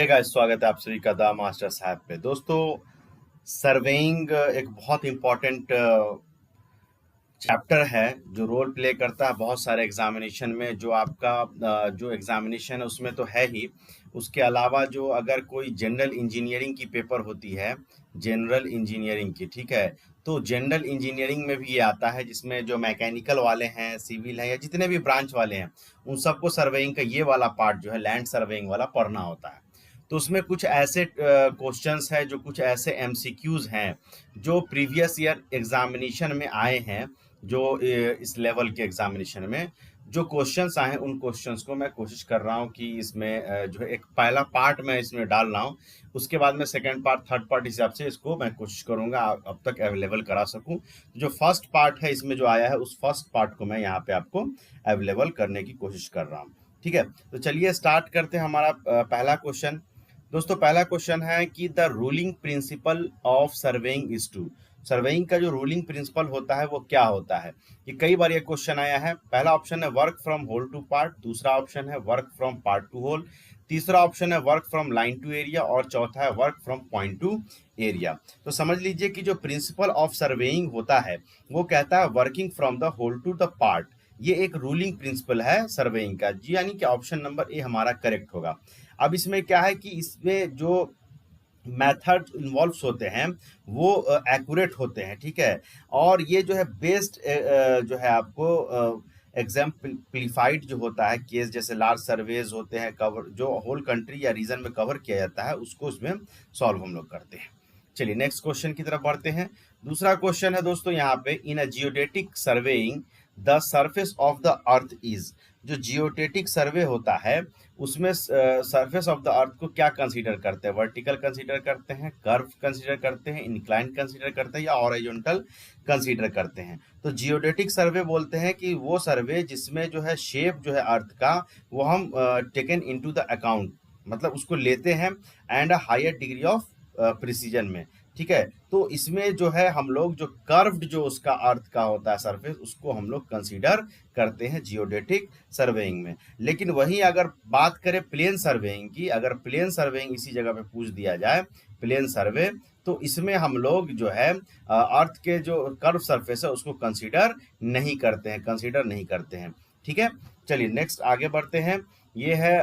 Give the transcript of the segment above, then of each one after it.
Guys, स्वागत है आप सभी का द मास्टर साहब पे। दोस्तों, सर्वेइंग एक बहुत इम्पोर्टेंट चैप्टर है जो रोल प्ले करता है बहुत सारे एग्जामिनेशन में। जो आपका जो एग्जामिनेशन है उसमें तो है ही, उसके अलावा जो अगर कोई जनरल इंजीनियरिंग की पेपर होती है, जनरल इंजीनियरिंग की, ठीक है, तो जनरल इंजीनियरिंग में भी ये आता है जिसमें जो मैकेनिकल वाले हैं, सिविल हैं या जितने भी ब्रांच वाले हैं, उन सबको सर्वेइंग का ये वाला पार्ट जो है लैंड सर्वेइंग वाला पढ़ना होता है। तो उसमें कुछ ऐसे क्वेश्चंस हैं, जो कुछ ऐसे एमसीक्यूज हैं जो प्रीवियस ईयर एग्जामिनेशन में आए हैं। जो इस लेवल के एग्जामिनेशन में जो क्वेश्चंस आए हैं, उन क्वेश्चंस को मैं कोशिश कर रहा हूं कि इसमें जो है एक पहला पार्ट मैं इसमें डाल रहा हूं। उसके बाद में सेकंड पार्ट, थर्ड पार्ट हिसाब से इसको मैं कोशिश करूंगा अब तक अवेलेबल करा सकूं। जो फर्स्ट पार्ट है इसमें जो आया है, उस फर्स्ट पार्ट को मैं यहाँ पे आपको अवेलेबल करने की कोशिश कर रहा हूँ। ठीक है, तो चलिए स्टार्ट करते हैं हमारा पहला क्वेश्चन। दोस्तों, पहला क्वेश्चन है कि the ruling principle of surveying is to. Surveying का जो रूलिंग प्रिंसिपल होता है वो क्या होता है? ये कई बार ये क्वेश्चन आया है। पहला ऑप्शन है work from whole to part, दूसरा ऑप्शन है work from part to whole, तीसरा ऑप्शन है work from line to area और चौथा है work from point to area. तो समझ लीजिए कि जो प्रिंसिपल ऑफ सर्वेइंग होता है वो कहता है working from the whole to the part. ये एक रूलिंग प्रिंसिपल है सर्वेइंग का जी, यानी कि ऑप्शन नंबर ए हमारा करेक्ट होगा। अब इसमें क्या है कि इसमें जो मेथड इन्वॉल्व होते हैं वो एक्यूरेट होते हैं, ठीक है। और ये जो है बेस्ड जो है आपको एग्जाम्पलीफाइड जो होता है केस, जैसे लार्ज सर्वेज होते हैं कवर, जो होल कंट्री या रीजन में कवर किया जाता है, उसको इसमें सॉल्व हम लोग करते हैं। चलिए नेक्स्ट क्वेश्चन की तरफ बढ़ते हैं। दूसरा क्वेश्चन है दोस्तों यहाँ पे, in a geodetic surveying the surface of the earth is. जो जियोडेटिक सर्वे होता है उसमें सरफेस ऑफ द अर्थ को क्या कंसीडर करते हैं? वर्टिकल कंसीडर करते हैं, कर्व कंसीडर करते हैं, इंक्लाइन कंसीडर करते हैं या हॉरिजॉन्टल कंसीडर करते हैं? तो जियोडेटिक सर्वे बोलते हैं कि वो सर्वे जिसमें जो है शेप जो है अर्थ का वो हम टेकन इनटू द अकाउंट, मतलब उसको लेते हैं and a higher degree of precision में, ठीक है। तो इसमें जो है हम लोग जो कर्व्ड जो उसका अर्थ का होता है सरफेस, उसको हम लोग कंसीडर करते हैं जियोडेटिक सर्वेइंग में। लेकिन वहीं अगर बात करें प्लेन सर्वेइंग की, अगर प्लेन सर्वेइंग इसी जगह पे पूछ दिया जाए, प्लेन सर्वे, तो इसमें हम लोग जो है अर्थ के जो कर्व सरफेस है उसको कंसीडर नहीं करते हैं, कंसीडर नहीं करते हैं, ठीक है। चलिए नेक्स्ट आगे बढ़ते हैं। ये है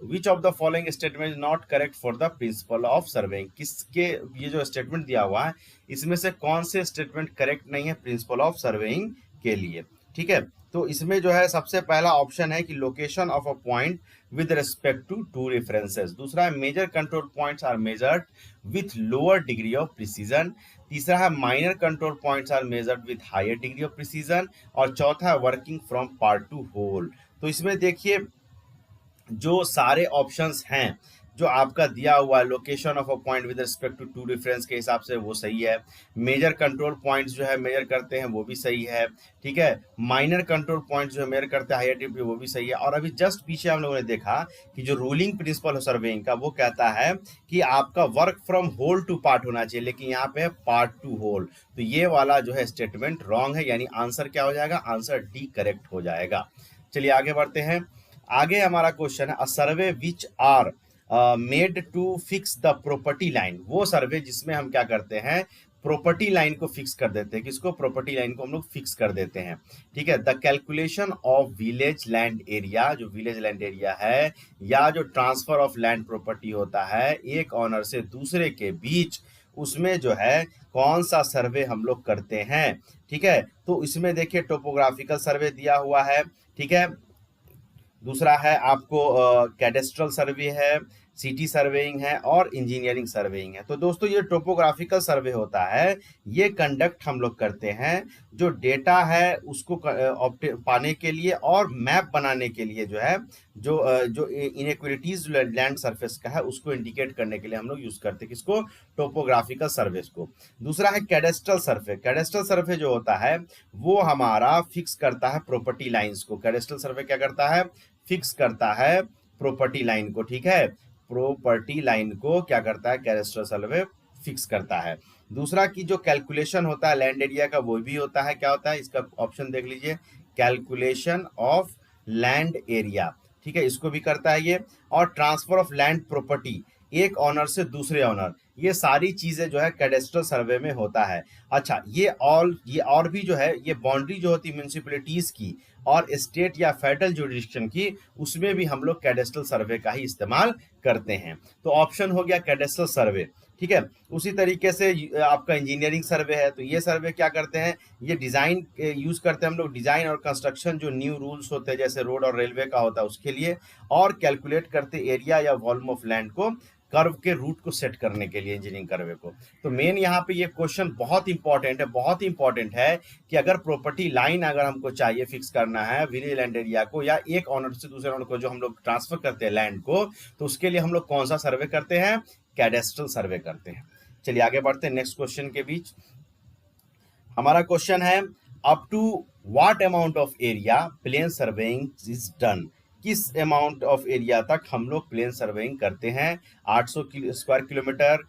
विच of the following statement is not correct for the principal of surveying. किसके, ये जो स्टेटमेंट दिया हुआ है इसमें से कौन से स्टेटमेंट करेक्ट नहीं है प्रिंसिपल ऑफ सर्वेइंग के लिए, ठीक है। तो इसमें जो है सबसे पहला ऑप्शन है कि location of a point with respect to two references, दूसरा है major control points are measured with lower degree of precision, तीसरा है minor control points are measured with higher degree of precision, और चौथा है working from part to whole. तो इसमें देखिए जो सारे ऑप्शंस हैं जो आपका दिया हुआ है, location of a point with respect to two reference के हिसाब से वो सही है, मेजर कंट्रोल पॉइंट्स जो है मेजर करते हैं वो भी सही है, ठीक है, माइनर कंट्रोल पॉइंट्स जो मेजर करते हैं हायर डिग्री वो भी सही है। और अभी जस्ट पीछे हम लोगों ने देखा कि जो रूलिंग प्रिंसिपल है सर्वेइंग का वो कहता है कि आपका work from whole to part होना चाहिए, लेकिन यहाँ पे है पार्ट टू होल। तो ये वाला जो है स्टेटमेंट रॉन्ग है, यानी आंसर क्या हो जाएगा? आंसर डी करेक्ट हो जाएगा। चलिए आगे बढ़ते हैं। आगे हमारा क्वेश्चन है a survey which are made to fix the property line. वो सर्वे जिसमें हम क्या करते हैं, प्रॉपर्टी लाइन को फिक्स कर देते हैं। किसको? प्रॉपर्टी लाइन को हम लोग फिक्स कर देते हैं, ठीक है। The calculation of village land area, जो विलेज लैंड एरिया है या जो ट्रांसफर ऑफ लैंड प्रॉपर्टी होता है एक ऑनर से दूसरे के बीच, उसमें जो है कौन सा सर्वे हम लोग करते हैं, ठीक है। तो इसमें देखिए टोपोग्राफिकल सर्वे दिया हुआ है, ठीक है, दूसरा है आपको कैडेस्ट्रल सर्वे है, सिटी सर्वेइंग है और इंजीनियरिंग सर्वेइंग है। तो दोस्तों ये टोपोग्राफिकल सर्वे होता है, ये कंडक्ट हम लोग करते हैं जो डेटा है उसको पाने के लिए और मैप बनाने के लिए जो है जो इनइक्वालिटीज लैंड सरफेस का है उसको इंडिकेट करने के लिए हम लोग यूज करते हैं। किसको? टोपोग्राफिकल सर्वेस को। दूसरा है कैडेस्ट्रल सर्वे। कैडेस्ट्रल सर्वे जो होता है वो हमारा फिक्स करता है प्रॉपर्टी लाइंस को। कैडेस्ट्रल सर्वे क्या करता है? फिक्स करता है प्रॉपर्टी लाइन को, ठीक है, प्रॉपर्टी लाइन को क्या करता है? कैडेस्ट्रल सर्वे फिक्स करता है। दूसरा की जो कैलकुलेशन होता है लैंड एरिया का वो भी होता है, क्या होता है इसका ऑप्शन देख लीजिए, कैलकुलेशन ऑफ लैंड एरिया, ठीक है, इसको भी करता है ये। और ट्रांसफर ऑफ लैंड प्रॉपर्टी, एक ऑनर से दूसरे ऑनर, ये सारी चीजें जो है कैडेस्ट्रल सर्वे में होता है। अच्छा, ये और भी जो है, ये बाउंड्री जो होती है म्यूनिसिपैलिटीज की और स्टेट या फेडरल जुरिडिक्शन की, उसमें भी हम लोग कैडेस्ट्रल सर्वे का ही इस्तेमाल करते हैं। तो ऑप्शन हो गया कैडेस्ट्रल सर्वे, ठीक है। उसी तरीके से आपका इंजीनियरिंग सर्वे है, तो ये सर्वे क्या करते हैं, ये डिजाइन यूज करते हैं हम लोग, डिजाइन और कंस्ट्रक्शन जो न्यू रूल्स होते हैं जैसे रोड और रेलवे का होता है उसके लिए, और कैलकुलेट करते एरिया या वॉल्यूम ऑफ लैंड को, कर्व के रूट को सेट करने के लिए इंजीनियरिंग कर्वे को। तो मेन यहाँ पे ये क्वेश्चन बहुत इंपॉर्टेंट है, बहुत इंपॉर्टेंट है कि अगर प्रॉपर्टी लाइन अगर हमको चाहिए फिक्स करना है विलेज लैंड एरिया को, या एक ऑनर से दूसरे ऑनर को जो हम लोग ट्रांसफर करते हैं लैंड को, तो उसके लिए हम लोग कौन सा सर्वे करते हैं, कैडेस्ट्रल सर्वे करते हैं। चलिए आगे बढ़ते हैं नेक्स्ट क्वेश्चन के बीच। हमारा क्वेश्चन है up to what amount of area plane surveying is done, किस अमाउंट ऑफ एरिया तक हम लोग प्लेन सर्वेइंग करते हैं, 800 square kilometre,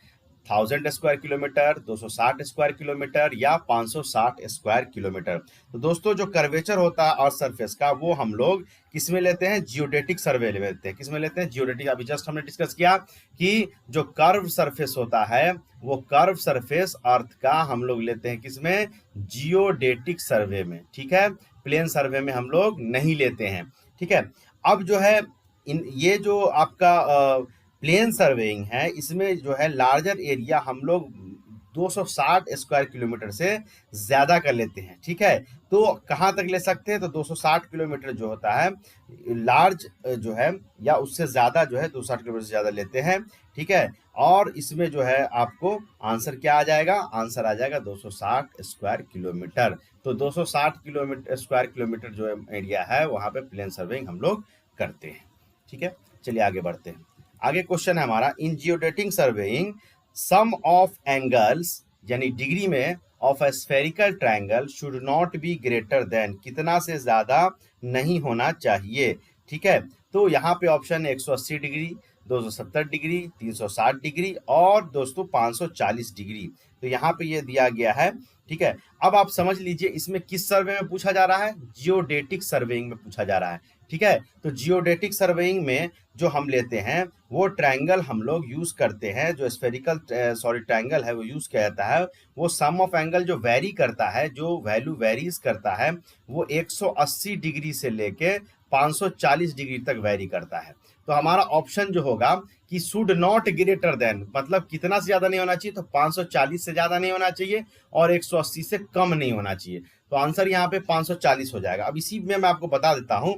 1000 square kilometre, 260 square kilometre या 560 स्क्वायर किलोमीटर। तो दोस्तों जो कर्वेचर होता है अर्थ सरफेस का, वो हम लोग किस में लेते हैं, जियोडेटिक सर्वे लेते हैं। किस में लेते हैं, जियोडेटिक। अभी जस्ट हमने डिस्कस किया कि जो कर्व सरफेस होता है, वो कर्व सरफेस अर्थ का हम लोग लेते हैं किसमें, जियोडेटिक सर्वे में, ठीक है। प्लेन सर्वे में हम लोग नहीं लेते हैं, ठीक है। अब जो है ये जो आपका प्लेन सर्वेइंग है, इसमें जो है लार्जर एरिया हम लोग 260 स्क्वायर किलोमीटर से ज्यादा कर लेते हैं, ठीक है। तो कहाँ तक ले सकते हैं, तो 260 किलोमीटर जो होता है लार्ज जो है, या उससे ज्यादा जो है 260 किलोमीटर से ज्यादा लेते हैं, ठीक है। और इसमें जो है आपको आंसर क्या आ जाएगा, आंसर आ जाएगा 260 स्क्वायर किलोमीटर। तो 260 किलोमीटर स्क्वायर किलोमीटर जो एरिया है वहां पे प्लेन सर्वेइंग हम लोग करते हैं, ठीक है। चलिए आगे बढ़ते हैं। आगे क्वेश्चन है हमारा, in geodetic surveying sum of angles, यानी डिग्री में, of a spherical triangle should not be greater than, कितना से ज्यादा नहीं होना चाहिए, ठीक है। तो यहाँ पे ऑप्शन है 180 डिग्री, 270 डिग्री, 360 डिग्री और दोस्तों 540 डिग्री। तो यहाँ पे ये दिया गया है, ठीक है। अब आप समझ लीजिए इसमें किस सर्वे में पूछा जा रहा है, जियोडेटिक सर्वेइंग में पूछा जा रहा है, ठीक है। तो जियोडेटिक सर्वेइंग में जो हम लेते हैं वो ट्रायंगल हम लोग यूज करते हैं, जो स्फेरिकल ट्रायंगल है वो यूज किया जाता है। वो सम ऑफ एंगल जो वेरी करता है, जो वैल्यू वेरीज करता है, वो 180 डिग्री से लेके 540 डिग्री तक वेरी करता है। तो हमारा ऑप्शन जो होगा कि शुड नॉट ग्रेटर देन, मतलब कितना से ज्यादा नहीं होना चाहिए, तो 540 से ज्यादा नहीं होना चाहिए और 180 से कम नहीं होना चाहिए। तो आंसर यहाँ पे 540 हो जाएगा। अब इसी में मैं आपको बता देता हूं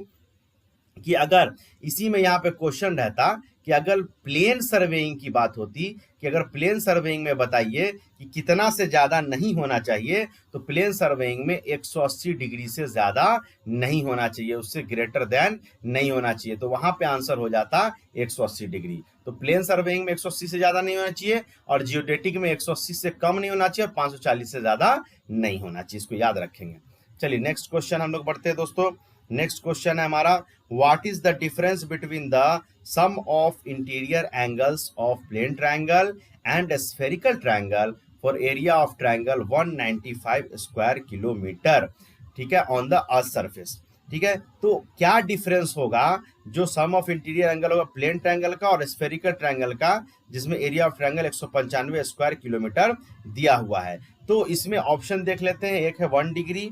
कि अगर इसी में यहाँ पे क्वेश्चन रहता कि अगर प्लेन सर्वेइंग की बात होती, कि अगर प्लेन सर्वेइंग में बताइए कि कितना से ज्यादा नहीं होना चाहिए, तो प्लेन सर्वेइंग में 180 डिग्री से ज्यादा नहीं होना चाहिए, उससे ग्रेटर देन नहीं होना चाहिए। तो वहां पे आंसर हो जाता 180 डिग्री। तो प्लेन सर्वेइंग में 180 से ज्यादा नहीं होना चाहिए और जियोडेटिक में 180 से कम नहीं होना चाहिए और 540 से ज्यादा नहीं होना चाहिए, इसको याद रखेंगे। चलिए नेक्स्ट क्वेश्चन हम लोग बढ़ते हैं दोस्तों। नेक्स्ट क्वेश्चन है हमारा, what is the difference between the sum of interior angles of plane triangle and spherical triangle for area of triangle 195 square kilometre, ठीक है, ऑन द अर्थ सरफेस, ठीक है। तो क्या डिफरेंस होगा जो सम ऑफ इंटीरियर एंगल होगा प्लेन ट्रायंगल का और स्फेरिकल ट्रायंगल का, जिसमें area of triangle 195 square kilometre दिया हुआ है। तो इसमें ऑप्शन देख लेते हैं, एक है 1 degree,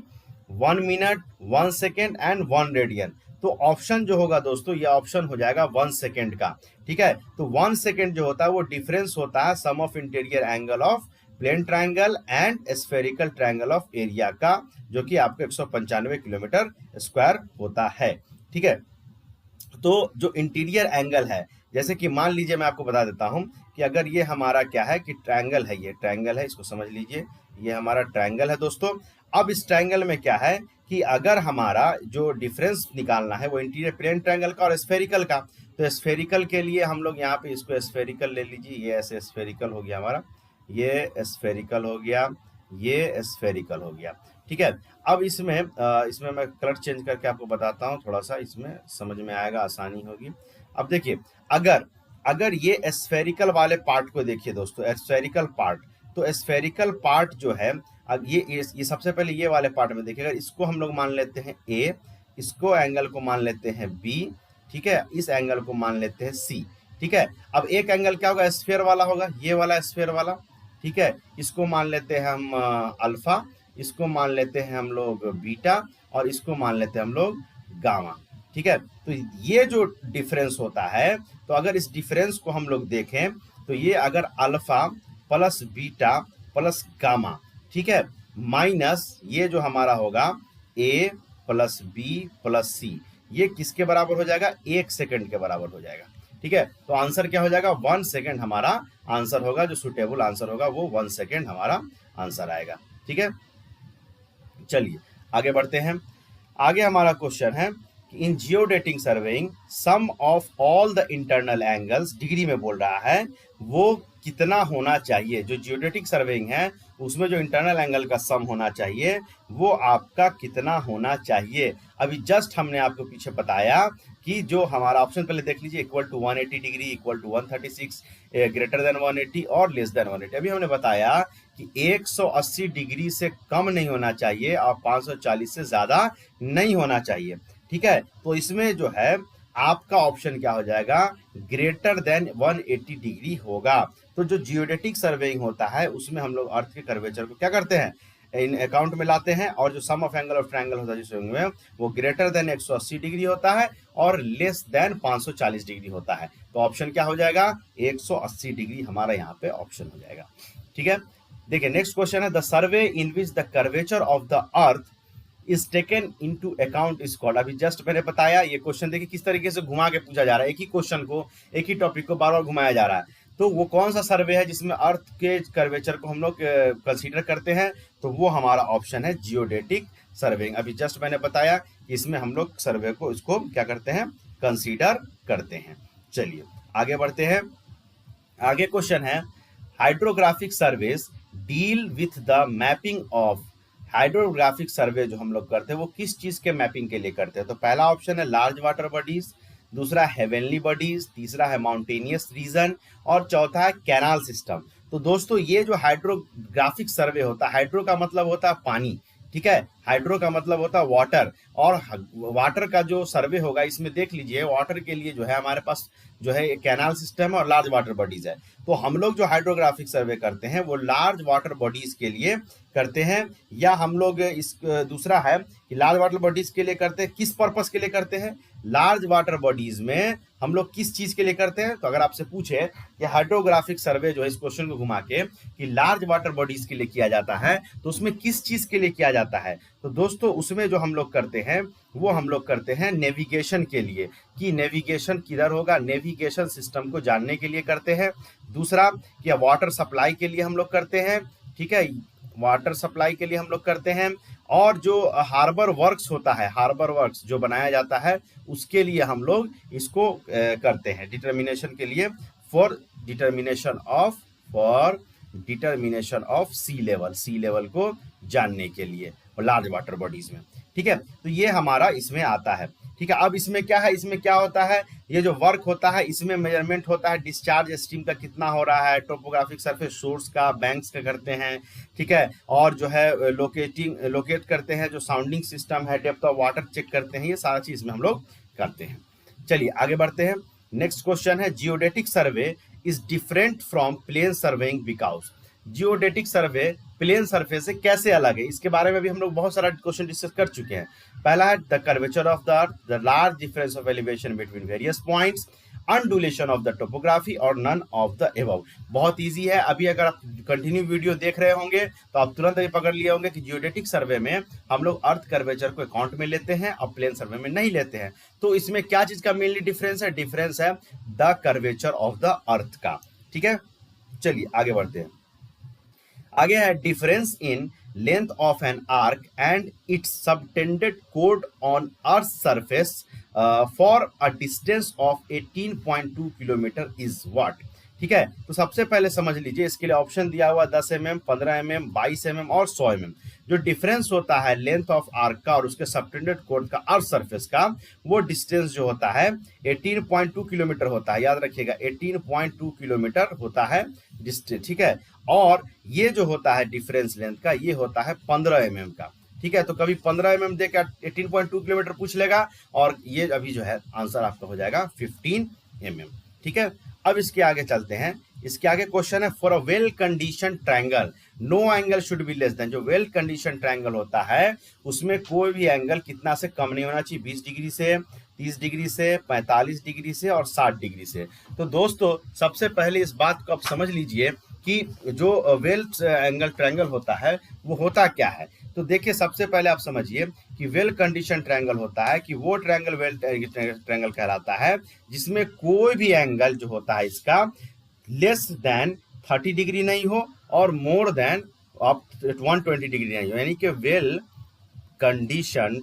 1 minute, 1 second and 1 radian. तो ऑप्शन जो होगा दोस्तों, ये ऑप्शन हो जाएगा 1 सेकेंड का, ठीक है। तो 1 सेकेंड जो होता है वो डिफरेंस होता है sum of interior angle of plane triangle and spherical triangle of area का, जो कि आपको 195 किलोमीटर स्क्वायर होता है, ठीक है। तो जो इंटीरियर एंगल है, जैसे कि मान लीजिए मैं आपको बता देता हूं कि अगर ये हमारा क्या है कि ट्रायंगल है, ये ट्रायंगल है, इसको समझ लीजिए, ये हमारा ट्रायंगल है दोस्तों। अब इस ट्रायंगल में क्या है कि अगर हमारा जो डिफरेंस निकालना है वो इंटीरियर प्लेन ट्रायंगल का और स्फेरिकल का, तो स्फेरिकल के लिए हम लोग यहाँ पे इसको स्फेरिकल ले लीजिए, ये ऐसे स्फेरिकल हो गया हमारा, ये स्फेरिकल हो गया, ये स्फेरिकल हो गया, ठीक है। अब इसमें मैं कलर चेंज करके आपको बताता हूँ, थोड़ा सा इसमें समझ में आएगा, आसानी होगी। अब देखिए, अगर ये स्फेरिकल वाले पार्ट को देखिए दोस्तों, स्फेरिकल पार्ट, तो स्फेरिकल पार्ट जो है, अब ये सबसे पहले ये वाले पार्ट में देखिए, अगर इसको हम लोग मान लेते हैं ए, इसको एंगल को मान लेते हैं बी, ठीक है, इस एंगल को मान लेते हैं सी, ठीक है। अब एक एंगल क्या होगा, स्फीयर वाला होगा, ये वाला स्फीयर वाला, ठीक है। इसको मान लेते हैं हम अल्फा, इसको मान लेते हैं हम लोग बीटा, और इसको मान लेते हैं हम लोग गामा, ठीक है। तो ये जो डिफरेंस होता है, तो अगर इस डिफरेंस को हम लोग देखें तो ये अगर alpha plus beta plus gamma, ठीक है, माइनस ये जो हमारा होगा ए प्लस बी प्लस सी, ये किसके बराबर हो जाएगा, 1 सेकंड के बराबर हो जाएगा, ठीक है। तो आंसर क्या हो जाएगा, 1 सेकंड हमारा आंसर होगा, जो सुटेबल आंसर होगा वो 1 सेकंड हमारा आंसर आएगा, ठीक है। चलिए आगे बढ़ते हैं। आगे हमारा क्वेश्चन है कि in geodetic surveying sum of all the internal angles, degree में बोल रहा है, वो कितना होना चाहिए। जो जियोडेटिक सर्वेइंग है उसमें जो इंटरनल एंगल का सम होना चाहिए वो आपका कितना होना चाहिए। अभी जस्ट हमने आपको पीछे बताया कि जो हमारा ऑप्शन पहले देख लीजिए, equal to 180 degree, equal to 136, greater than 180 और लेस देन 180। अभी हमने बताया कि 180 डिग्री से कम नहीं होना चाहिए और 540 से ज्यादा नहीं होना चाहिए, ठीक है। तो इसमें जो है आपका ऑप्शन क्या हो जाएगा, ग्रेटर देन 180 डिग्री होगा। तो जो जियोडेटिक सर्वेइंग होता है उसमें हम लोग अर्थ के कर्वेचर को क्या करते हैं, इन अकाउंट में लाते हैं, और जो सम ऑफ एंगल ऑफ ट्रायंगल होता है जिसमें वो ग्रेटर देन 180 डिग्री होता है और लेस देन 540 डिग्री होता है। तो ऑप्शन क्या हो जाएगा, 180 डिग्री हमारा यहाँ पे ऑप्शन हो जाएगा, ठीक है। देखिए नेक्स्ट क्वेश्चन है, the survey in which the curvature of the earth is taken into account is called. अभी जस्ट मैंने बताया, ये क्वेश्चन देखिए किस तरीके से घुमा के पूछा जा रहा है, एक ही क्वेश्चन को, एक ही टॉपिक को बार बार घुमाया जा रहा है। तो वो कौन सा सर्वे है जिसमें अर्थ के कर्वेचर को हम लोग कंसीडर करते हैं, तो वो हमारा ऑप्शन है जियोडेटिक सर्वेइंग। अभी जस्ट मैंने बताया कि इसमें हम लोग सर्वे को इसको क्या करते हैं, कंसीडर करते हैं। चलिए आगे बढ़ते हैं। आगे क्वेश्चन है, hydrographic surveys deal with the mapping of. Hydrographic survey जो हम लोग करते हैं वो किस चीज के मैपिंग के लिए करते हैं, तो पहला ऑप्शन है लार्ज वाटर बॉडीज, दूसरा हेवनली बॉडीज, तीसरा है माउंटेनियस रीजन, और चौथा है कैनाल सिस्टम। तो दोस्तों ये जो हाइड्रोग्राफिक सर्वे होता है, हाइड्रो का मतलब होता है पानी, ठीक है, हाइड्रो का मतलब होता है वाटर, और वाटर का जो सर्वे होगा इसमें देख लीजिए, वाटर के लिए जो है हमारे पास जो है कैनाल सिस्टम और लार्ज वाटर बॉडीज है। तो हम लोग जो हाइड्रोग्राफिक सर्वे करते हैं वो लार्ज वाटर बॉडीज के लिए करते हैं, या हम लोग इस दूसरा है कि लार्ज वाटर बॉडीज के लिए करते हैं, किस पर्पस के लिए करते हैं, लार्ज वाटर बॉडीज में हम लोग किस चीज के लिए करते हैं। तो अगर आपसे पूछे कि हाइड्रोग्राफिक सर्वे जो है इस क्वेश्चन को घुमा के कि लार्ज वाटर बॉडीज के लिए किया जाता है, तो उसमें किस चीज के लिए किया जाता है, तो दोस्तों उसमें जो हम लोग करते हैं वो हम लोग करते हैं नेविगेशन के लिए, कि नेविगेशन किधर होगा, नेविगेशन सिस्टम को जानने के लिए करते हैं। दूसरा कि वाटर सप्लाई के लिए हम लोग करते हैं, ठीक है, वाटर सप्लाई के लिए हम लोग करते हैं, और जो हार्बर वर्क्स होता है, हार्बर वर्क्स जो बनाया जाता है उसके लिए हम लोग इसको करते हैं, डिटर्मिनेशन के लिए, for determination of sea level को जानने के लिए लार्ज वाटर बॉडीज में, ठीक है। तो ये हमारा इसमें आता है, ठीक है। अब इसमें क्या है, इसमें क्या होता है, ये जो वर्क होता है इसमें मेजरमेंट होता है डिस्चार्ज स्ट्रीम का कितना हो रहा है, टोपोग्राफिक सरफेस सोर्स का, बैंक्स का करते हैं, ठीक है, और जो है लोकेट करते हैं, जो साउंडिंग सिस्टम है, डेप्थ ऑफ वाटर चेक करते हैं, ये सारा चीज में हम लोग करते हैं। चलिए आगे बढ़ते हैं। नेक्स्ट क्वेश्चन है, geodetic survey is different from plane surveying because. Geodetic survey plane surface से कैसे अलग है, इसके बारे में भी हम लोग बहुत सारा क्वेश्चन डिस्कस कर चुके हैं। पहला है the curvature of the earth, the large difference of elevation between various points, undulation of the topography और नन ऑफ द एबव। बहुत इजी है, अभी अगर आप कंटिन्यू वीडियो देख रहे होंगे तो आप तुरंत अभी पकड़ लिए होंगे कि जियोडेटिक सर्वे में हम लोग अर्थ कर्वेचर को अकाउंट में लेते हैं और प्लेन सर्वे में नहीं लेते हैं। तो इसमें क्या चीज का मेनली डिफरेंस है, डिफरेंस है द कर्वेचर ऑफ द अर्थ का, ठीक है। चलिए आगे बढ़ते हैं। आगे है difference in length of an arc and it's subtended code on earth surface for a distance of 18.2 kilometre is what. ठीक है, तो सबसे पहले समझ लीजिए, इसके लिए ऑप्शन दिया हुआ 10 mm, 15 mm, 22 mm और 100 mm। जो डिफरेंस होता है लेंथ ऑफ आर्क का और उसके सबटेंडेड कोड का अर्थ सरफेस का, वो डिस्टेंस जो होता है 18.2 किलोमीटर होता है। याद रखिएगा 18.2 किलोमीटर होता है डिस्टेंस, ठीक है। और ये जो होता है डिफरेंस लेंथ का, ये होता है 15 mm का, ठीक है। तो कभी 15 mm देकर 18.2 किलोमीटर पूछ लेगा, और ये अभी जो है आंसर आपका हो जाएगा 15 mm, ठीक है। अब इसके आगे चलते हैं। इसके आगे क्वेश्चन है, for a well condition triangle no angle should be less than. जो वेल कंडीशन ट्रायंगल होता है उसमें कोई भी एंगल कितना से कम नहीं होना चाहिए, 20 डिग्री से, 30 डिग्री से, 45 डिग्री से और 60 डिग्री से। तो दोस्तों सबसे पहले इस बात को आप समझ लीजिए कि जो वेल एंगल ट्रायंगल होता है वो होता क्या है। तो देखिए सबसे पहले आप समझिए कि वेल कंडीशन ट्रायंगल होता है कि वो ट्रायंगल वेल ट्रायंगल कहलाता है जिसमें कोई भी एंगल जो होता है इसका लेस देन 30 डिग्री नहीं हो और मोर देन 120 डिग्री नहीं हो, यानी कि वेल कंडीशन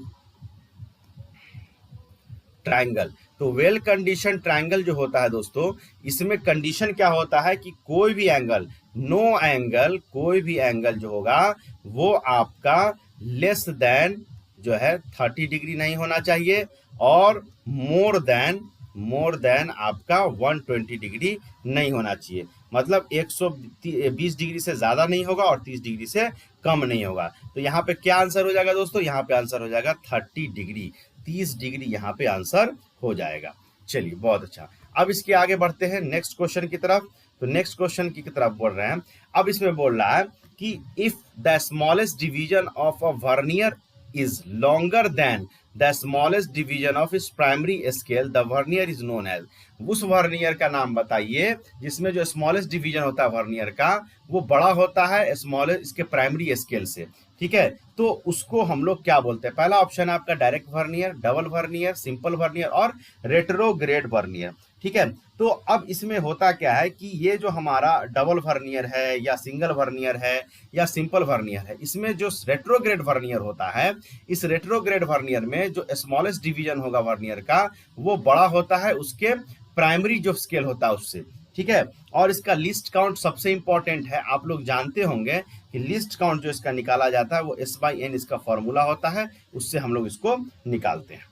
ट्रायंगल। तो वेल कंडीशन ट्रायंगल जो होता है दोस्तों, इसमें कंडीशन क्या होता है कि कोई भी एंगल, नो एंगल, कोई भी एंगल जो होगा वो आपका लेस देन जो है 30 डिग्री नहीं होना चाहिए और मोर देन आपका 120 डिग्री नहीं होना चाहिए। मतलब 120 डिग्री से ज्यादा नहीं होगा और 30 डिग्री से कम नहीं होगा। तो यहाँ पे क्या आंसर हो जाएगा दोस्तों, यहाँ पे आंसर हो जाएगा 30 डिग्री, 30 डिग्री यहाँ पे आंसर हो जाएगा। चलिए बहुत अच्छा, अब इसके आगे बढ़ते हैं नेक्स्ट क्वेश्चन की तरफ। तो नेक्स्ट क्वेश्चन की तरफ बढ़ रहे हैं। अब इसमें बोल रहा है कि if the smallest division of a vernier is longer than the smallest division of its primary scale, the vernier is known as। उस वर्नियर का नाम बताइए जिसमें जो स्मॉलेस्ट डिवीजन होता है वर्नियर का वो बड़ा होता है स्मॉलेस्ट इसके प्राइमरी स्केल से, ठीक है। तो उसको हम लोग क्या बोलते हैं। पहला ऑप्शन है आपका direct vernier, double vernier, simple vernier और रेट्रोग्रेड वर्नियर, ठीक है। तो अब इसमें होता क्या है कि ये जो हमारा डबल वर्नियर है या सिंगल वर्नियर है या सिंपल वर्नियर है, इसमें जो रेट्रोग्रेड वर्नियर होता है, इस रेट्रोग्रेड वर्नियर में जो स्मॉलेस्ट डिवीजन होगा वर्नियर का वो बड़ा होता है उसके प्राइमरी जो स्केल होता है उससे, ठीक है। और इसका लिस्ट काउंट सबसे इंपॉर्टेंट है। आप लोग जानते होंगे कि लिस्ट काउंट जो इसका निकाला जाता है वो S/N इसका फॉर्मूला होता है, उससे हम लोग इसको निकालते हैं।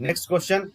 नेक्स्ट क्वेश्चन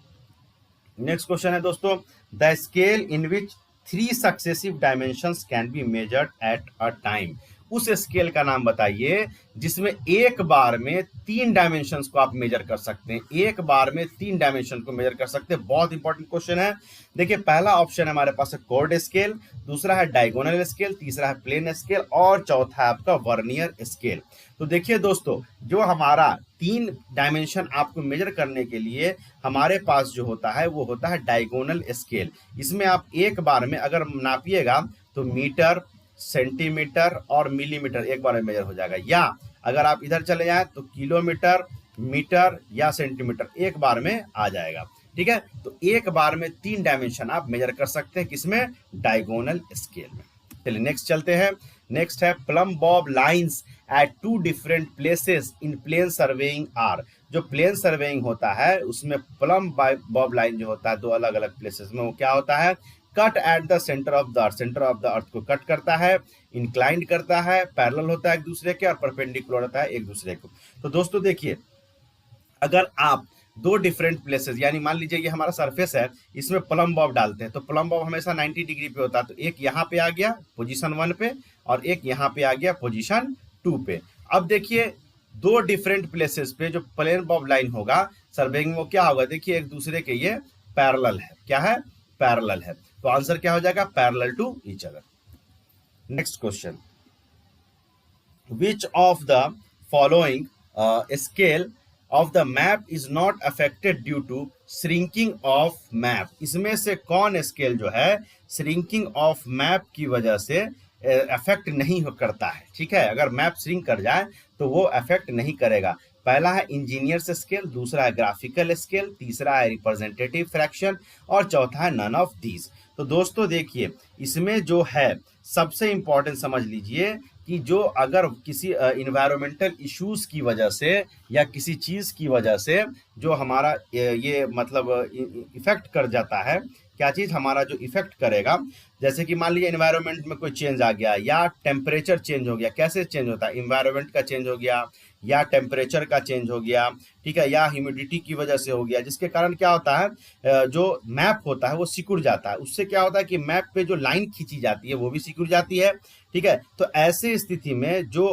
है दोस्तों, the scale in which 3 successive dimensions can be measured at a time. उस स्केल का नाम बताइए जिसमें एक बार में 3 डायमेंशंस को आप मेजर कर सकते हैं, एक बार में 3 डायमेंशन को मेजर कर सकते हैं। बहुत इंपॉर्टेंट क्वेश्चन है। देखिए पहला ऑप्शन हमारे पास है कॉर्ड स्केल, दूसरा है डायगोनल स्केल, तीसरा है प्लेन स्केल और चौथा है आपका वर्नियर स्केल। तो देखिए दोस्तों, जो हमारा 3 डायमेंशन आपको मेजर करने के लिए हमारे पास जो होता है वो होता है डायगोनल स्केल। इसमें आप एक बार में अगर नापिएगा तो मीटर, सेंटीमीटर और मिलीमीटर एक बार में मेजर हो जाएगा, या अगर आप इधर चले जाएं तो किलोमीटर, मीटर या सेंटीमीटर एक बार में आ जाएगा, ठीक है। तो एक बार में 3 डायमेंशन आप मेजर कर सकते हैं किसमें, डायगोनल स्केल में। चलिए नेक्स्ट चलते हैं। नेक्स्ट है plumb bob lines at 2 different places in plane surveying are. जो प्लेन सर्वेइंग होता है उसमें प्लम बॉब लाइन जो होता है 2 अलग अलग प्लेसेस में वो क्या होता है, cut at the centre of the earth, centre of the अर्थ को कट करता है, इंक्लाइंड करता है, पैरेलल होता है एक दूसरे के और परपेंडिकुलर होता है एक दूसरे को। तो दोस्तों देखिए, अगर आप 2 डिफरेंट प्लेसेस, यानी मान लीजिए ये हमारा सरफेस है, इसमें प्लम बॉब डालते हैं तो प्लम बॉब हमेशा 90 डिग्री पे होता है। तो एक यहाँ पे आ गया पोजीशन 1 पे और एक यहाँ पे आ गया पोजीशन 2 पे। अब देखिए 2 डिफरेंट प्लेसेस पे जो प्लेन बॉब लाइन होगा सर्वेइंग वो क्या होगा, देखिए एक दूसरे के ये पैरेलल है, क्या है, पैरेलल है। तो आंसर क्या हो जाएगा, parallel to each other. Next question, which of the following scale of the map is not affected due to shrinking of map. इसमें से कौन स्केल जो है श्रिंकिंग ऑफ मैप की वजह से अफेक्ट नहीं करता है, ठीक है। अगर मैप श्रिंक कर जाए तो वो अफेक्ट नहीं करेगा। पहला है इंजीनियर्स स्केल, दूसरा है ग्राफिकल स्केल, तीसरा है रिप्रेजेंटेटिव फ्रैक्शन और चौथा है नन ऑफ दीज। तो दोस्तों देखिए इसमें जो है सबसे इंपॉर्टेंट समझ लीजिए कि जो अगर किसी इन्वायरमेंटल इश्यूज की वजह से या किसी चीज की वजह से जो हमारा ये मतलब इफेक्ट कर जाता है, क्या चीज हमारा जो इफेक्ट करेगा, जैसे कि मान लीजिए इन्वायरमेंट में कोई चेंज आ गया या टेम्परेचर चेंज हो गया। कैसे चेंज होता है, इन्वायरमेंट का चेंज हो गया या टेम्परेचर का चेंज हो गया, ठीक है, या ह्यूमिडिटी की वजह से हो गया, जिसके कारण क्या होता है जो मैप होता है वो सिकुड़ जाता है। उससे क्या होता है कि मैप पे जो लाइन खींची जाती है वो भी सिकुड़ जाती है, ठीक है। तो ऐसे स्थिति में जो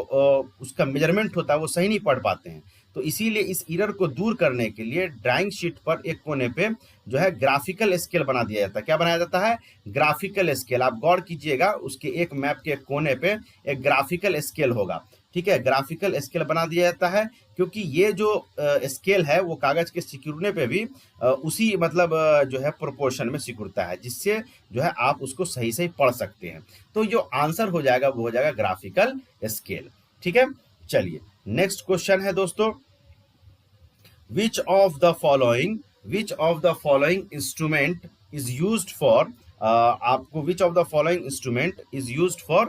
उसका मेजरमेंट होता है वो सही नहीं पढ़ पाते हैं। तो तो इसीलिए इस एरर को दूर करने के लिए ड्राइंग शीट पर एक कोने पे जो है ग्राफिकल स्केल बना दिया जाता है। क्या बनाया जाता है? Graphical scale. आप गौर कीजिएगा, उसके एक मैप के एक कोने पे एक ग्राफिकल स्केल होगा, ठीक है। ग्राफिकल स्केल बना दिया जाता है क्योंकि ये जो स्केल है वो कागज के सिकुड़ने पे भी उसी मतलब जो है प्रोपोर्शन में सिकुड़ता है, जिससे जो है आप उसको सही सही पढ़ सकते हैं। तो जो आंसर हो जाएगा वो हो जाएगा ग्राफिकल स्केल, ठीक है। चलिए नेक्स्ट क्वेश्चन है दोस्तों, which of the following instrument is used for आपको which of the following instrument is used for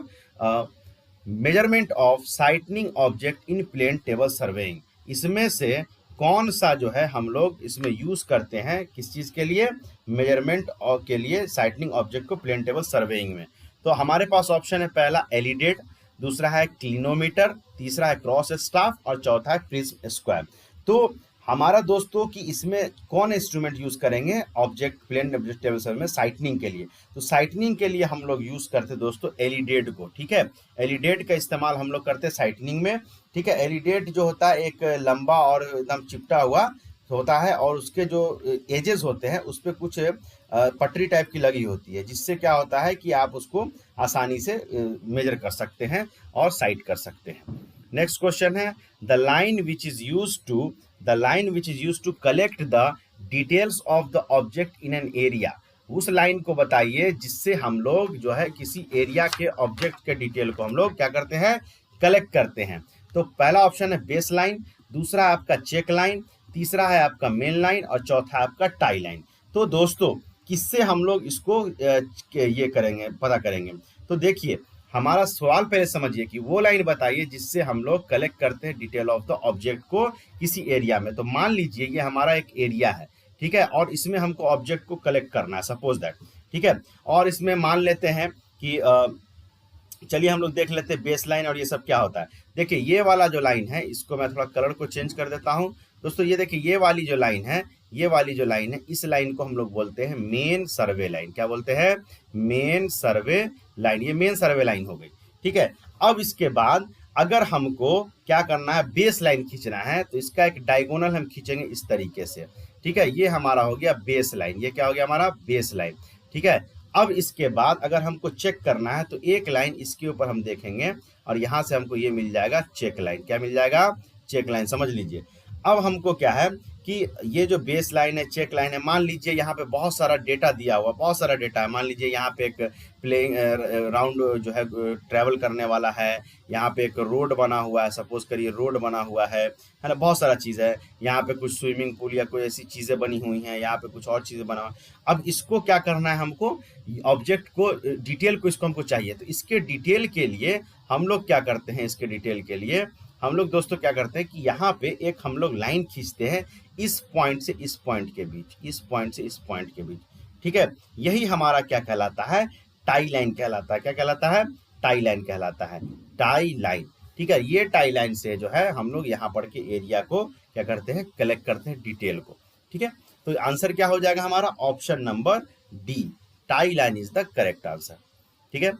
measurement of sightning object in plane table surveying? इसमें से कौन सा जो है हम लोग इसमें यूज करते हैं, किस चीज के लिए? मेजरमेंट और के लिए साइटनिंग ऑब्जेक्ट को प्लेन टेबल सर्वेइंग में। तो हमारे पास ऑप्शन है, पहला एलिडेट, दूसरा है क्लिनोमीटर, तीसरा है क्रॉस स्टाफ और चौथा है प्रिज्म स्क्वायर। तो हमारा दोस्तों कि इसमें कौन इंस्ट्रूमेंट यूज करेंगे ऑब्जेक्ट प्लेन टेबल सर्वे में साइटनिंग के लिए? तो साइटनिंग के लिए हम लोग यूज करते दोस्तों एलिडेट को, ठीक है। एलिडेट का इस्तेमाल हम लोग करते हैं साइटनिंग में, ठीक है। एलिडेट जो होता है एक लंबा और एकदम चिपटा हुआ होता है और उसके जो एजेस होते हैं उस पर कुछ पटरी टाइप की लगी होती है, जिससे क्या होता है कि आप उसको आसानी से मेजर कर सकते हैं और साइट कर सकते हैं। नेक्स्ट क्वेश्चन है, the line which is used to collect the details of the object in an area. उस लाइन को बताइए जिससे हम लोग जो है किसी एरिया के ऑब्जेक्ट के डिटेल को हम लोग क्या करते हैं? कलेक्ट करते हैं। तो पहला ऑप्शन है बेस लाइन, दूसरा है आपका चेक लाइन, तीसरा है आपका मेन लाइन और चौथा है आपका टाई लाइन। तो दोस्तों किससे हम लोग इसको ये करेंगे, पता करेंगे? तो देखिए हमारा सवाल पहले समझिए कि वो लाइन बताइए जिससे हम लोग कलेक्ट करते हैं डिटेल ऑफ द ऑब्जेक्ट को किसी एरिया में। तो मान लीजिए ये हमारा एक एरिया है, ठीक है, और इसमें हमको ऑब्जेक्ट को कलेक्ट करना है, सपोज दैट, ठीक है। और इसमें मान लेते हैं कि चलिए हम लोग देख लेते हैं बेस लाइन और ये सब क्या होता है। देखिए ये वाला जो लाइन है, इसको मैं थोड़ा कलर को चेंज कर देता हूँ दोस्तों। ये देखिए ये वाली जो लाइन है, इस लाइन को हम लोग बोलते हैं मेन सर्वे लाइन। क्या बोलते हैं? मेन सर्वे लाइन। ये मेन सर्वे लाइन हो गई, ठीक है। अब इसके बाद अगर हमको क्या करना है, बेस लाइन खींचना है, तो इसका एक डायगोनल हम खींचेंगे इस तरीके से, ठीक है। ये हमारा हो गया बेस लाइन, ये क्या हो गया हमारा? बेस लाइन, ठीक है। अब इसके बाद अगर हमको चेक करना है तो एक लाइन इसके ऊपर हम देखेंगे और यहाँ से हमको ये मिल जाएगा चेक लाइन। क्या मिल जाएगा? चेक लाइन, समझ लीजिए। अब हमको क्या है कि ये जो बेस लाइन है, चेक लाइन है, मान लीजिए यहाँ पे बहुत सारा डेटा दिया हुआ, बहुत सारा डेटा है। मान लीजिए यहाँ पे एक प्लेइंग राउंड जो है ट्रैवल करने वाला है, यहाँ पे एक रोड बना हुआ है, सपोज करिए रोड बना हुआ है ना, बहुत सारा चीज़ है। यहाँ पे कुछ स्विमिंग पूल या कोई ऐसी चीज़ें बनी हुई हैं, यहाँ पे कुछ और चीज़ें बना हुआ है। अब इसको क्या करना है, हमको ऑब्जेक्ट को डिटेल को इसको हमको चाहिए। तो इसके डिटेल के लिए हम लोग क्या करते हैं, इसके डिटेल के लिए हम लोग दोस्तों क्या करते हैं कि यहाँ पे एक हम लोग लाइन खींचते हैं इस पॉइंट से इस पॉइंट के बीच, इस पॉइंट से इस पॉइंट के बीच, ठीक है। यही हमारा क्या कहलाता है? टाई लाइन कहलाता है। क्या कहलाता है? टाई लाइन कहलाता है, टाई लाइन, ठीक है। ये टाई लाइन से जो है हम लोग यहाँ पर के एरिया को क्या करते हैं? कलेक्ट करते हैं डिटेल को, ठीक है। तो आंसर क्या हो जाएगा हमारा? Option number D, tie line is the correct answer, ठीक है।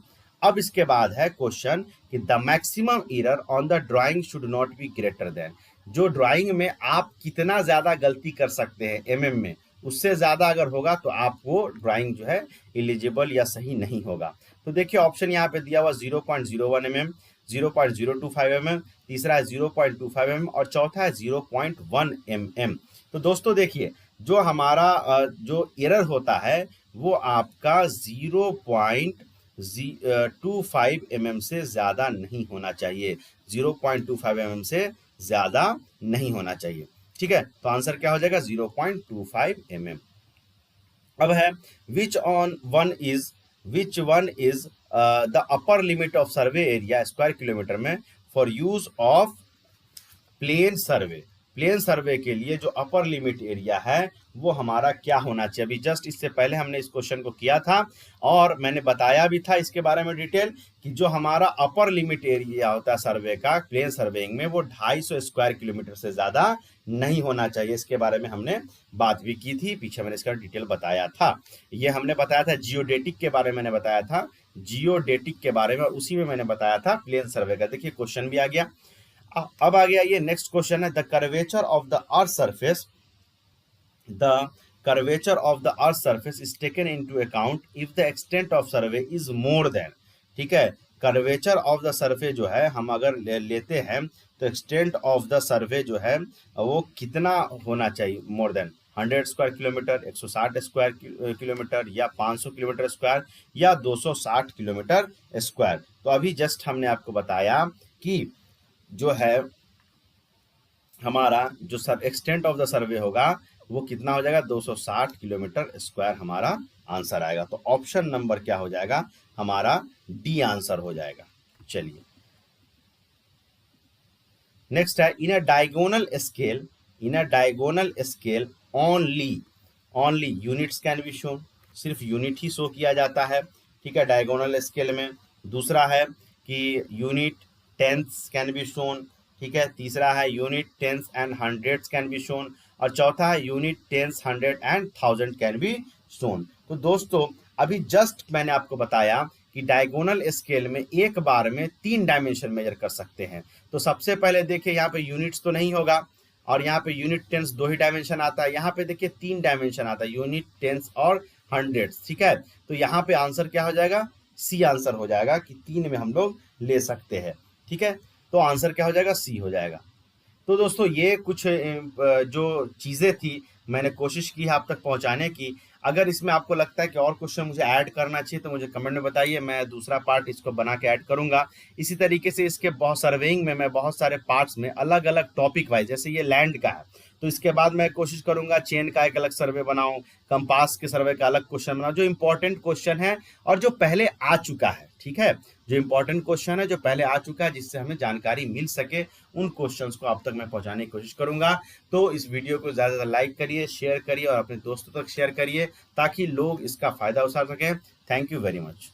अब इसके बाद है क्वेश्चन कि the maximum error on the drawing should not be greater then. जो ड्राइंग में आप कितना ज्यादा गलती कर सकते हैं एमएम में, उससे ज्यादा अगर होगा तो आपको ड्राइंग जो है एलिजिबल या सही नहीं होगा। तो देखिए ऑप्शन यहाँ पे दिया हुआ 0.01 mm, 0.025 mm, तीसरा है 0.25 mm और चौथा है 0.1 mm। तो दोस्तों देखिए जो हमारा जो एरर होता है वो आपका 0.25 mm से ज़्यादा नहीं होना चाहिए, 0.25 mm से ज़्यादा नहीं होना चाहिए, ठीक है। तो आंसर क्या हो जाएगा? 0.25 mm। अब है which one is the upper limit of survey area square kilometre में for use of plane survey. Plane survey के लिए जो अपर लिमिट एरिया है वो हमारा क्या होना चाहिए? अभी जस्ट इससे पहले हमने इस क्वेश्चन को किया था और मैंने बताया भी था इसके बारे में डिटेल कि जो हमारा अपर लिमिट एरिया होता है सर्वे का प्लेन सर्वेइंग में वो 250 स्क्वायर किलोमीटर से ज़्यादा नहीं होना चाहिए। इसके बारे में हमने बात भी की थी, पीछे मैंने इसका डिटेल बताया था। ये हमने बताया था जियोडेटिक के बारे में, मैंने बताया था जियोडेटिक के बारे में, उसी में मैंने बताया था प्लेन सर्वे का। देखिए क्वेश्चन भी आ गया। अब आ गया ये नेक्स्ट क्वेश्चन है, the curvature of the earth surface, the curvature of the earth surface is taken into account if the extent of survey is more than, ठीक है, कर्वेचर ऑफ द सर्वे जो है हम अगर लेते हैं तो एक्सटेंट ऑफ द सर्वे जो है वो कितना होना चाहिए, more than 100 square kilometre, 160 square kilometre, या 500 किलोमीटर स्क्वायर, या 260 किलोमीटर स्क्वायर। तो अभी जस्ट हमने आपको बताया कि जो है हमारा जो sir extent of the survey होगा वो कितना हो जाएगा, 260 किलोमीटर स्क्वायर हमारा आंसर आएगा। तो ऑप्शन नंबर क्या हो जाएगा, हमारा डी आंसर हो जाएगा। चलिए नेक्स्ट है, in a diagonal scale, in a diagonal scale only units can be shown, सिर्फ यूनिट ही शो किया जाता है, ठीक है, डायगोनल स्केल में। दूसरा है कि यूनिट टेंथ्स कैन बी शोन, ठीक है। तीसरा है unit tens and hundreds can be shown, और चौथा है unit tens, hundred and thousand can be shown. तो दोस्तों अभी जस्ट मैंने आपको बताया कि डायगोनल स्केल में एक बार में 3 डायमेंशन मेजर कर सकते हैं। तो सबसे पहले देखिए यहाँ पे यूनिट्स तो नहीं होगा, और यहाँ पे यूनिट टेंस 2 ही डायमेंशन आता है, यहाँ पे देखिए 3 डायमेंशन आता है, यूनिट टेंस और हंड्रेड्स, ठीक है। तो यहाँ पे आंसर क्या हो जाएगा, सी आंसर हो जाएगा कि 3 में हम लोग ले सकते हैं, ठीक है। तो आंसर क्या हो जाएगा, सी हो जाएगा। तो दोस्तों ये कुछ जो चीज़ें थी मैंने कोशिश की है आप तक पहुंचाने की। अगर इसमें आपको लगता है कि और क्वेश्चन मुझे ऐड करना चाहिए तो मुझे कमेंट में बताइए, मैं दूसरा पार्ट इसको बना के ऐड करूंगा। इसी तरीके से इसके बहुत सर्वेइंग में मैं बहुत सारे पार्ट्स में अलग अलग टॉपिक वाइज, जैसे ये लैंड का है तो इसके बाद मैं कोशिश करूंगा चेन का एक अलग सर्वे बनाऊं, कंपास के सर्वे का अलग क्वेश्चन बनाऊं, जो इंपॉर्टेंट क्वेश्चन है और जो पहले आ चुका है, ठीक है, जो इंपॉर्टेंट क्वेश्चन है जो पहले आ चुका है जिससे हमें जानकारी मिल सके, उन क्वेश्चंस को आप तक मैं पहुंचाने की कोशिश करूंगा। तो इस वीडियो को ज़्यादा से ज़्यादा लाइक करिए, शेयर करिए और अपने दोस्तों तक शेयर करिए ताकि लोग इसका फायदा उठा सकें। Thank you very much.